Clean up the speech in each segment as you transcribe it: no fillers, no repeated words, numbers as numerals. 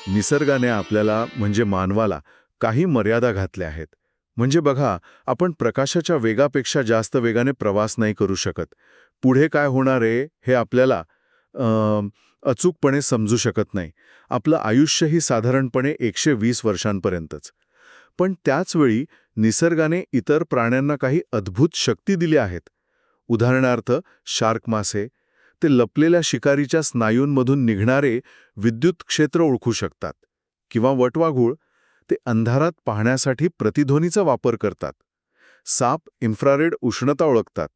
निसर्गाने आपल्याला म्हणजे मानवाला काही मर्यादा घातल्या आहेत. म्हणजे बघा, आपण प्रकाशाच्या वेगापेक्षा जास्त वेगाने प्रवास नाही करू शकत. पुढे काय होणार आहे हे आपल्याला अचूकपणे समजू शकत नाही. आपलं आयुष्यही साधारणपणे 120 वर्षांपर्यंतच. पण त्याचवेळी निसर्गाने इतर प्राण्यांना काही अद्भुत शक्ती दिल्या आहेत. उदाहरणार्थ शार्क मासे, ते लपलेल्या शिकारीच्या स्नायूंमधून निघणारे विद्युत क्षेत्र ओळखू शकतात. किंवा वटवाघूळ, ते अंधारात पाहण्यासाठी प्रतिध्वनीचा वापर करतात. साप इन्फ्रारेड उष्णता ओळखतात.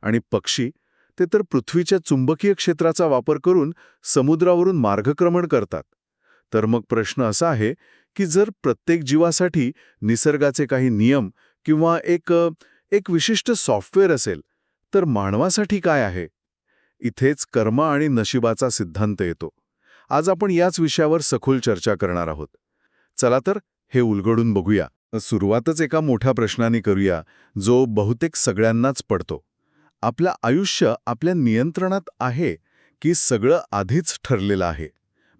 आणि पक्षी, ते तर पृथ्वीच्या चुंबकीय क्षेत्राचा वापर करून समुद्रावरून मार्गक्रमण करतात. तर मग प्रश्न असा आहे की जर प्रत्येक जीवासाठी निसर्गाचे काही नियम किंवा एक विशिष्ट सॉफ्टवेअर असेल, तर मानवासाठी काय आहे? इथेच कर्म आणि नशिबाचा सिद्धांत येतो. आज आपण याच विषयावर सखोल चर्चा करणार आहोत. चला तर हे उलगडून बघूया. सुरुवातच एका मोठ्या प्रश्नाने करूया, जो बहुतेक सगळ्यांनाच पडतो. आपलं आयुष्य आपल्या नियंत्रणात आहे की सगळं आधीच ठरलेलं आहे?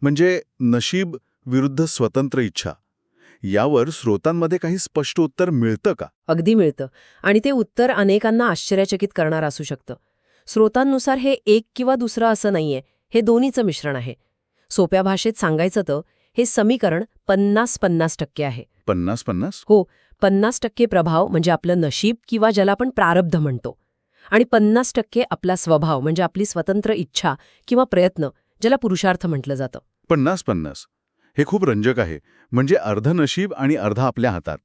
म्हणजे नशीब विरुद्ध स्वतंत्र इच्छा. यावर स्रोतांमध्ये काही स्पष्ट उत्तर मिळतं का? अगदी मिळतं. आणि ते उत्तर अनेकांना आश्चर्यचकित करणारं असू शकतं. स्रोतांनुसार हे एक किंवा दुसरं असं नाहीये, हे दोन्हीचं मिश्रण आहे. सोप्या भाषेत सांगायचं तर हे समीकरण 50-50% आहे. 50-50? हो, 50% प्रभाव म्हणजे आपलं नशीब किंवा ज्याला आपण प्रारब्ध म्हणतो, आणि 50% आपला स्वभाव म्हणजे आपली स्वतंत्र इच्छा किंवा प्रयत्न, ज्याला पुरुषार्थ म्हटलं जातं. 50-50. हे खूप रंजक आहे. म्हणजे अर्ध नशीब आणि अर्ध आपल्या हातात.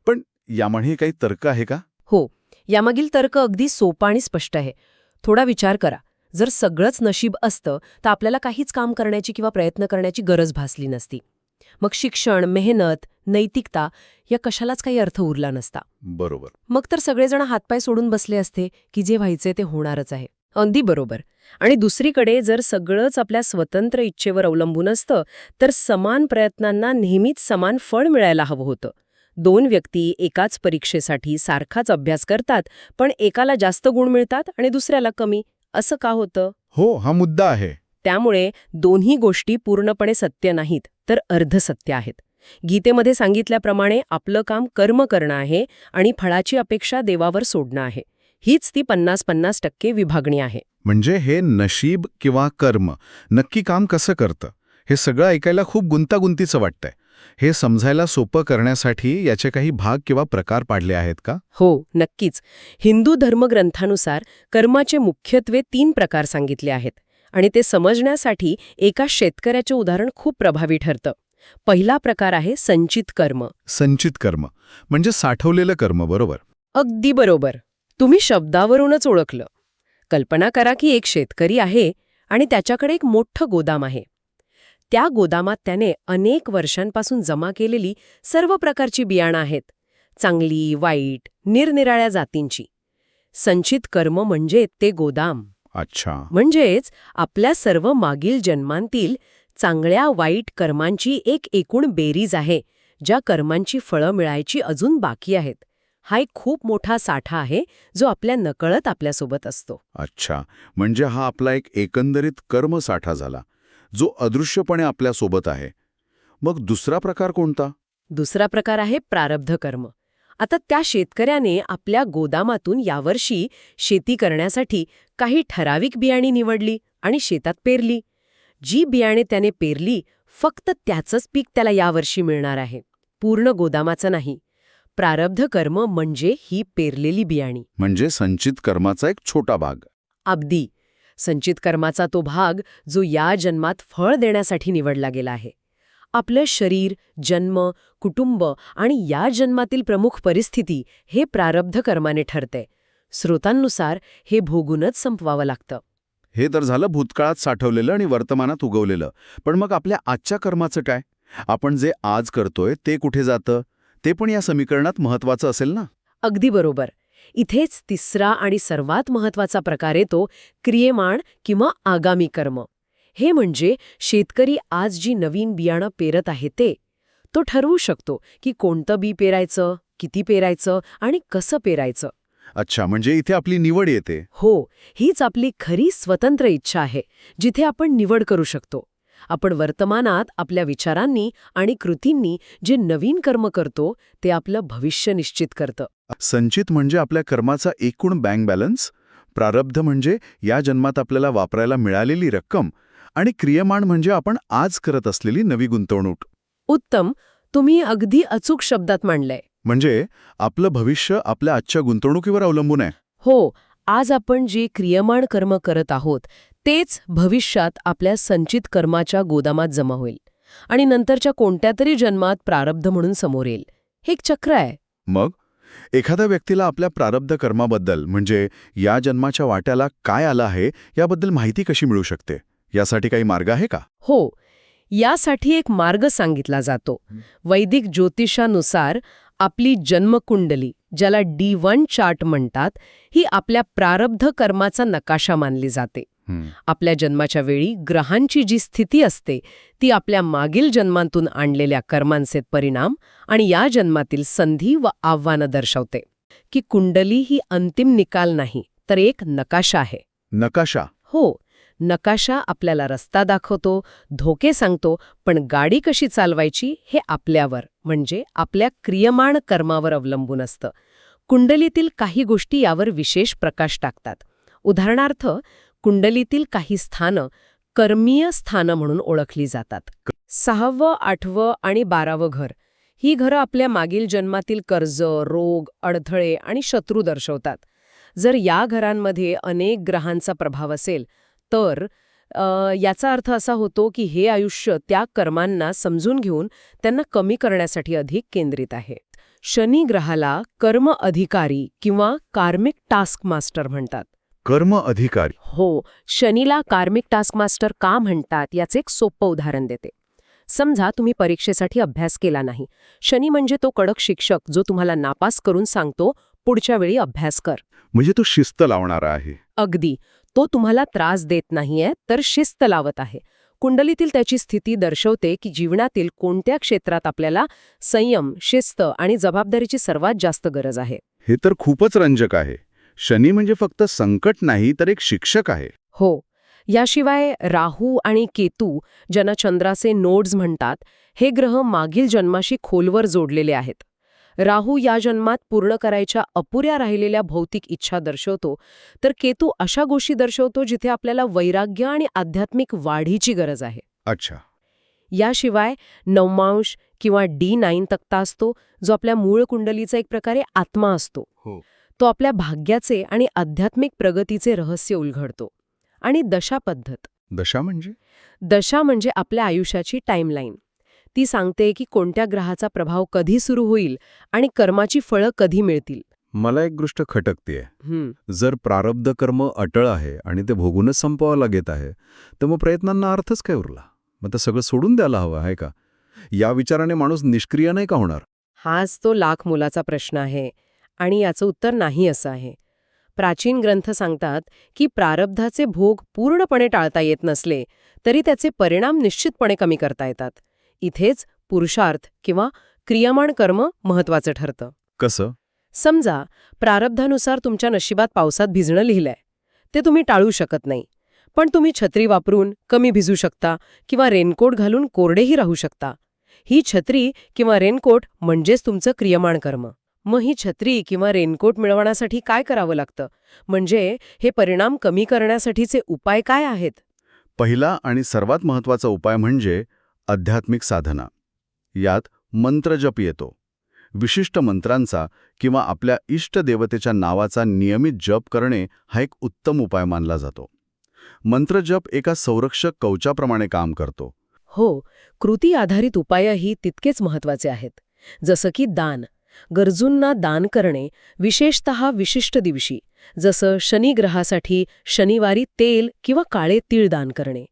पण यामागे काही तर्क आहे का? हो, यामागील तर्क अगदी सोपा आणि स्पष्ट आहे. थोडा विचार करा. जर सगळंच नशीब असतं तर आपल्याला काहीच काम करण्याची किंवा प्रयत्न करण्याची गरज भासली नसती. मग शिक्षण, मेहनत, नैतिकता या कशालाच काही अर्थ उरला नसता. बरोबर. मग तर सगळेजण हातपाय सोडून बसले असते की जे व्हायचे ते होणारच आहे. अगदी बरोबर. आणि दुसरीकडे जर सगळंच आपल्या स्वतंत्र इच्छेवर अवलंबून असतं तर समान प्रयत्नांना नेहमीच समान फळ मिळायला हवं होतं. 2 व्यक्ती एकाच परीक्षेसाठी सारखाच अभ्यास करतात, पण एकाला जास्त गुण मिळतात आणि दुसऱ्याला कमी. असं का होतं? हो, हा मुद्दा आहे. त्यामुळे दोन्ही गोष्टी पूर्णपणे सत्य नाहीत, तर अर्धसत्य आहेत. गीतेमध्ये सांगितल्याप्रमाणे आपलं काम कर्म करणं आहे आणि फळाची अपेक्षा देवावर सोडणं आहे. हीच ती 50-50% विभागणी आहे. म्हणजे हे नशीब किंवा कर्म नक्की काम कसं करतं, हे सगळं ऐकायला खूप गुंतागुंतीचं वाटतंय. हे समजायला सोपं करण्यासाठी याचे काही भाग किंवा प्रकार पाडले आहेत का? हो, नक्कीच. हिंदू धर्मग्रंथानुसार कर्माचे मुख्यत्वे 3 प्रकार सांगितले आहेत आणि ते समजण्यासाठी एका शेतकऱ्याचे उदाहरण खूप प्रभावी ठरतं. पहिला प्रकार आहे संचित कर्म. संचित कर्म म्हणजे साठवलेलं कर्म, बरोबर? अगदी बरोबर. तुम्ही शब्दावरूनच ओळखलं. कल्पना करा की एक शेतकरी आहे आणि त्याच्याकडे एक मोठं गोदाम आहे. त्या गोदामात त्याने अनेक वर्षांपासून जमा केलेली सर्व प्रकारची बियाणं आहेत. चांगली, वाईट, निरनिराळ्या जातींची. संचित कर्म म्हणजे ते गोदाम. अच्छा. म्हणजेच आपल्या सर्व मागील जन्मांतील चांगल्या वाईट कर्मांची एक एकूण बेरीज आहे, ज्या कर्मांची फळं मिळायची अजून बाकी आहेत. हा एक खूप मोठा साठा आहे जो आपल्या नकळत आपल्यासोबत असतो. अच्छा, म्हणजे हा आपला एक एकंदरीत कर्मसाठा झाला, जो अदृश्यपणे आपल्यासोबत आहे. मग दुसरा प्रकार कोणता? दुसरा प्रकार आहे प्रारब्ध कर्म. आता त्या शेतकऱ्याने आपल्या गोदामातून यावर्षी शेती करण्यासाठी काही ठराविक बियाणे निवडली आणि शेतात पेरली. जी बियाणे त्याने पेरली, फक्त त्याचंच पीक त्याला यावर्षी मिळणार आहे, पूर्ण गोदामाचं नाही. प्रारब्ध कर्म म्हणजे ही पेरलेली बियाणी. म्हणजे संचित कर्माचा एक छोटा भाग. अगदी. संचित कर्माचा तो भाग जो या जन्मात फळ देण्यासाठी निवडला गेला आहे. आपलं शरीर, जन्म, कुटुंब आणि या जन्मातील प्रमुख परिस्थिती हे प्रारब्ध कर्माने ठरते. स्रोतांनुसार हे भोगूनच संपवावं लागतं. हे तर झालं भूतकाळात साठवलेलं आणि वर्तमानात उगवलेलं. पण मग आपल्या आजच्या कर्माचं काय? आपण जे आज करतोय ते कुठे जातं? ते पण या समीकरणात महत्वाचं असेल ना? अगदी बरोबर. इथेच तिसरा आणि सर्वात महत्वाचा प्रकार येतो, क्रियमाण किंवा आगामी कर्म. हे म्हणजे शेतकरी आज जी नवीन बियाणं पेरत आहे ते. तो ठरवू शकतो की कोणतं बी पेरायचं, किती पेरायचं आणि कसं पेरायचं. अच्छा, म्हणजे इथे आपली निवड येते. हो, हीच आपली खरी स्वतंत्र इच्छा आहे, जिथे आपण निवड करू शकतो. आपण वर्तमानात आपल्या विचारांनी आणि कृतींनी जे नवीन कर्म करतो ते आपलं भविष्य निश्चित करतं. संचित म्हणजे आपल्या कर्माचा एकूण बँक बॅलन्स, प्रारब्ध म्हणजे या जन्मात आपल्याला वापरायला मिळालेली रक्कम, आणि क्रियमाण म्हणजे आपण आज करत असलेली नवी गुंतवणूक. उत्तम. तुम्ही अगदी अचूक शब्दात मांडलंय. म्हणजे आपलं भविष्य आपल्या आजच्या गुंतवणुकीवर अवलंबून आहे. हो, आज आपण जे क्रियमाण कर्म करत आहोत तेच भविष्यात आपल्या संचित कर्माच्या गोदामात जमा होईल आणि नंतरच्या कोणत्या तरी जन्मात प्रारब्ध म्हणून समोर येईल. हे एक चक्र आहे. मग एखाद्या व्यक्तीला आपल्या प्रारब्ध कर्माबद्दल म्हणजे या जन्माच्या वाट्याला काय आलं आहे याबद्दल माहिती कशी मिळू शकते? यासाठी काही मार्ग आहे का? हो, यासाठी एक मार्ग सांगितला जातो. वैदिक ज्योतिषानुसार आपली जन्मकुंडली, ज्याला D1 चार्ट म्हणतात, ही आपल्या प्रारब्ध कर्माचा नकाशा मानली जाते. आपल्या जन्माच्या वेळी ग्रहांची जी स्थिती असते ती आपल्या मागील जन्मांतून आणलेल्या कर्मांचे परिणाम आणि या जन्मातील संधी व आव्हानं दर्शवते. की कुंडली ही अंतिम निकाल नाही, तर एक नकाशा आहे. नकाशा? हो, नकाशा आपल्याला रस्ता दाखवतो, धोके सांगतो, पण गाडी कशी चालवायची हे आपल्यावर म्हणजे आपल्या क्रियमाण कर्मावर अवलंबून असतं. कुंडलीतील काही गोष्टी यावर विशेष प्रकाश टाकतात. उदाहरणार्थ, कुंडलीतील काही स्थानं कर्मीय स्थानं म्हणून ओळखली जातात. 6वं, 8वं आणि 12वं घर ही घरं आपल्या मागील जन्मातील कर्ज, रोग, अडथळे आणि शत्रू दर्शवतात. जर या घरांमध्ये अनेक ग्रहांचा प्रभाव असेल तर याचा अर्थ असा होतो की हे आयुष्य त्या कर्मांना समजून घेऊन त्यांना कमी करण्यासाठी अधिक केंद्रित आहे. शनी ग्रहाला कर्म अधिकारी किंवा कार्मिक टास्क मास्टर म्हणतात. कर्म अधिकारी? हो, शनीला कार्मिक टास्क मास्टर का म्हणतात याचे एक सोपं उदाहरण देते. समजा तुम्ही परीक्षेसाठी अभ्यास केला नाही. शनी म्हणजे तो कडक शिक्षक जो तुम्हाला नापास करून सांगतो, पुढच्या वेळी अभ्यास कर. म्हणजे तो शिस्त लावणारा आहे. अगदी. तो तुम्हाला त्रास देत नाहीये, तर शिस्त लावत आहे. कुंडलीतील त्याची स्थिती दर्शवते की जीवनातील कोणत्या क्षेत्रात आपल्याला संयम, शिस्त आणि जबाबदारीची सर्वात जास्त गरज आहे. हे तर खूपच रंजक आहे. शनी म्हणजे फक्त संकट नाही, तर एक शिक्षक आहे. हो. याशिवाय राहू आणि केतू, ज्यांना चंद्राचे नोड्स म्हणतात, हे ग्रह मागील जन्माशी खोलवर जोडलेले आहेत. राहू या जन्मात पूर्ण करायच्या अपुऱ्या राहिलेल्या भौतिक इच्छा दर्शवतो, तर केतू अशा गोष्टी दर्शवतो जिथे आपल्याला वैराग्य आणि आध्यात्मिक वाढीची गरज आहे. अच्छा. याशिवाय नवमांश किंवा D9 तक्ता असतो, जो आपल्या मूळ कुंडलीचा एक प्रकारे आत्मा असतो. तो आपल्या भाग्याचे आणि आध्यात्मिक प्रगतीचे रहस्य उलगडतो. आणि दशा पद्धत. दशा म्हणजे? दशा म्हणजे आपल्या आयुष्याची टाईमलाईन. ती सांगते की कोणत्या ग्रहाचा प्रभाव कधी सुरू होईल आणि कर्माची फळं कधी मिळतील. मला एक गोष्ट खटकतेय. जर प्रारब्ध कर्म अटळ आहे आणि ते भोगूनच संपवावं लागत आहे, तर मग प्रयत्नांना अर्थच काय उरला? मग ते सगळं सोडून द्यायला हवं आहे का? या विचाराने माणूस निष्क्रिय नाही का होणार? हाच तो लाख मोलाचा प्रश्न आहे आणि याचं उत्तर नाही असं आहे. प्राचीन ग्रंथ सांगतात की प्रारब्धाचे भोग पूर्णपणे टाळता येत नसले तरी त्याचे परिणाम निश्चितपणे कमी करता येतात. इथेच पुरुषार्थ किंवा क्रियमाण कर्म महत्वाचं ठरतं. कसं? समजा प्रारब्धानुसार तुमच्या नशिबात पावसात भिजणं लिहिलंय. ते तुम्ही टाळू शकत नाही, पण तुम्ही छत्री वापरून कमी भिजू शकता किंवा रेनकोट घालून कोरडेही राहू शकता. ही छत्री किंवा रेनकोट म्हणजेच तुमचं क्रियमाण कर्म. मग ही छत्री किंवा रेनकोट मिळवण्यासाठी काय करावं लागतं? म्हणजे हे परिणाम कमी करण्यासाठीचे उपाय काय आहेत? पहिला आणि सर्वात महत्त्वाचा उपाय म्हणजे आध्यात्मिक साधना. यात मंत्रजप येतो. विशिष्ट मंत्रांचा किंवा आपल्या इष्टदेवतेच्या नावाचा नियमित जप करणे हा एक उत्तम उपाय मानला जातो. मंत्रजप एका संरक्षक कवचाप्रमाणे काम करतो. हो, कृती आधारित उपायही तितकेच महत्वाचे आहेत. जसं की दान. गरजूंना दान करणे, विशेषतः विशिष्ट दिवशी, जसं शनी ग्रहासाठी शनिवारी तेल किंवा काळे तीळ दान करणे.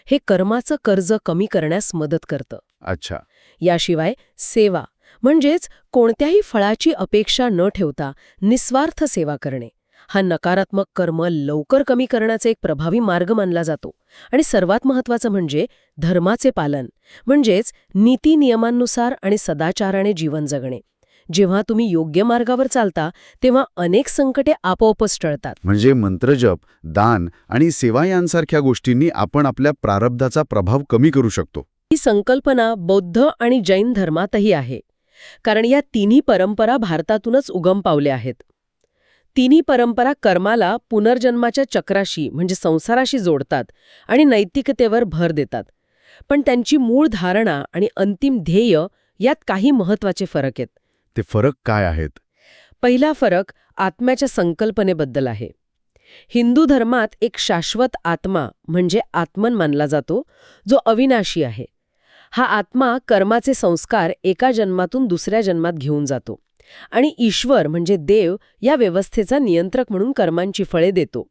हे कर्माचं कर्ज कमी करण्यास मदत करतं. अच्छा. याशिवाय सेवा म्हणजेच कोणत्याही फळाची अपेक्षा न ठेवता निस्वार्थ सेवा करणे. हा नकारात्मक कर्म लवकर कमी करण्याचा एक प्रभावी मार्ग मानला जातो. आणि सर्वात महत्त्वाचं म्हणजे धर्माचे पालन, म्हणजेच नीती नियमांनुसार आणि सदाचाराने जीवन जगणे. जेव्हा तुम्ही योग्य मार्गावर चालता तेव्हा अनेक संकटे आपोआपच टळतात. म्हणजे मंत्रजप, दान आणि सेवा यांसारख्या गोष्टींनी आपण आपल्या प्रारब्धाचा प्रभाव कमी करू शकतो. ही संकल्पना बौद्ध आणि जैन धर्मातही आहे, कारण या तिन्ही परंपरा भारतातूनच उगम पावल्या आहेत. तिन्ही परंपरा कर्माला पुनर्जन्माच्या चक्राशी म्हणजे संसाराशी जोडतात आणि नैतिकतेवर भर देतात. पण त्यांची मूळ धारणा आणि अंतिम ध्येय यात काही महत्त्वाचे फरक आहेत. ते फरक काय आहेत? पहिला फरक आत्म्याच्या संकल्पनेबद्दल आहे. हिंदू धर्मात एक शाश्वत आत्मा म्हणजे आत्मन मानला जातो, जो अविनाशी आहे. हा आत्मा कर्माचे संस्कार एका जन्मातून दुसऱ्या जन्मात घेऊन जातो आणि ईश्वर म्हणजे देव या व्यवस्थेचा नियंत्रक म्हणून कर्मांची फळे देतो.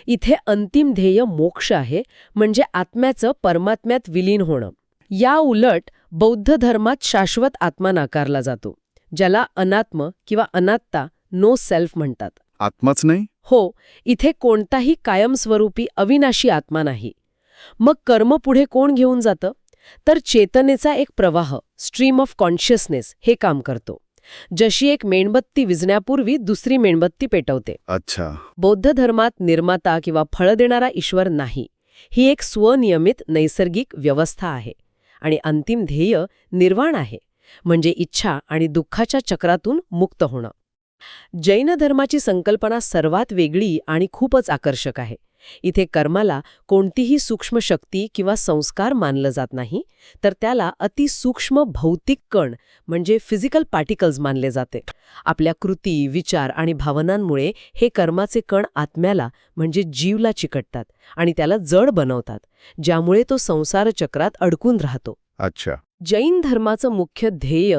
इथे अंतिम ध्येय मोक्ष आहे, म्हणजे आत्म्याचं परमात्म्यात विलीन होणं. या उलट बौद्ध धर्मात शाश्वत आत्मा नाकारला जातो, ज्याला अनात्म किंवा अनात्ता, नो सेल्फ म्हणतात. आत्माच नाही? हो, इथे कोणताही कायमस्वरूपी अविनाशी आत्मा नाही. मग कर्म पुढे कोण घेऊन जातं? तर चेतनेचा एक प्रवाह, स्ट्रीम ऑफ कॉन्शियसनेस, हे काम करतो. जशी एक मेणबत्ती विझण्यापूर्वी दुसरी मेणबत्ती पेटवते. अच्छा. बौद्ध धर्मात निर्माता किंवा फळ देणारा ईश्वर नाही. ही एक स्वनियमित नैसर्गिक व्यवस्था आहे आणि अंतिम ध्येय निर्वाण आहे, म्हणजे इच्छा आणि दुःखाच्या चक्रातून मुक्त होणं. जैन धर्माची संकल्पना सर्वात वेगळी आणि खूपच आकर्षक आहे. इथे कर्माला कोणतीही सूक्ष्म शक्ती किंवा संस्कार मानलं जात नाही, तर त्याला अतिसूक्ष्म भौतिक कण म्हणजे फिजिकल पार्टिकल्स मानले जाते. आपल्या कृती, विचार आणि भावनांमुळे हे कर्माचे कण आत्म्याला म्हणजे जीवला चिकटतात आणि त्याला जड बनवतात, ज्यामुळे तो संसार चक्रात अडकून राहतो. अच्छा. जैन धर्माचं मुख्य ध्येय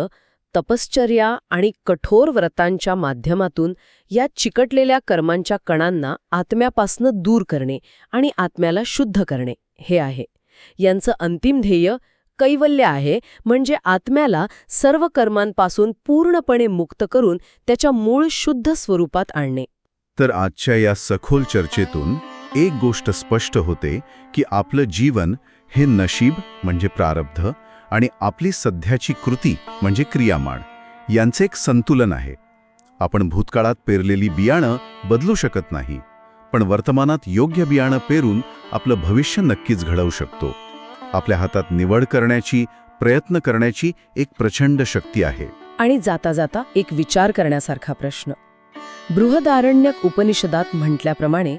तपश्चर्या आणि कठोर व्रतांच्या माध्यमातून या चिकटलेल्या कर्मांच्या कणांना आत्म्यापासनं दूर करणे आणि आत्म्याला शुद्ध करणे हे आहे. यांचं अंतिम ध्येय कैवल्य आहे, म्हणजे आत्म्याला सर्व कर्मांपासून पूर्णपणे मुक्त करून त्याच्या मूळ शुद्ध स्वरूपात आणणे. तर आजच्या या सखोल चर्चेतून एक गोष्ट स्पष्ट होते की आपलं जीवन हे नशीब म्हणजे प्रारब्ध आणि आपली सध्याची कृती म्हणजे क्रियामाण यांचे एक संतुलन आहे. आपण भूतकाळात पेरलेली बियाणं बदलू शकत नाही, पण वर्तमानात योग्य बियाणं पेरून आपलं भविष्य नक्कीच घडवू शकतो. आपल्या हातात निवड करण्याची, प्रयत्न करण्याची एक प्रचंड शक्ती आहे. आणि जाता जाता एक विचार करण्यासारखा प्रश्न. बृहदारण्यक उपनिषदात म्हटल्याप्रमाणे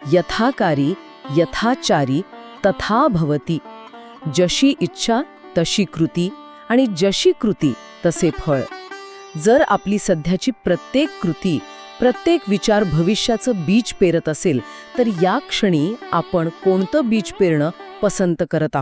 यथाकारी यथाचारी तथा भवती. जशी इच्छा तशी कृती आणि जशी कृती तसे फळ. जर आपली सध्याची प्रत्येक कृती, प्रत्येक विचार भविष्याचं बीज पेरत असेल, तर या क्षणी आपण कोणतं बीज पेरणं पसंत करत आहोत?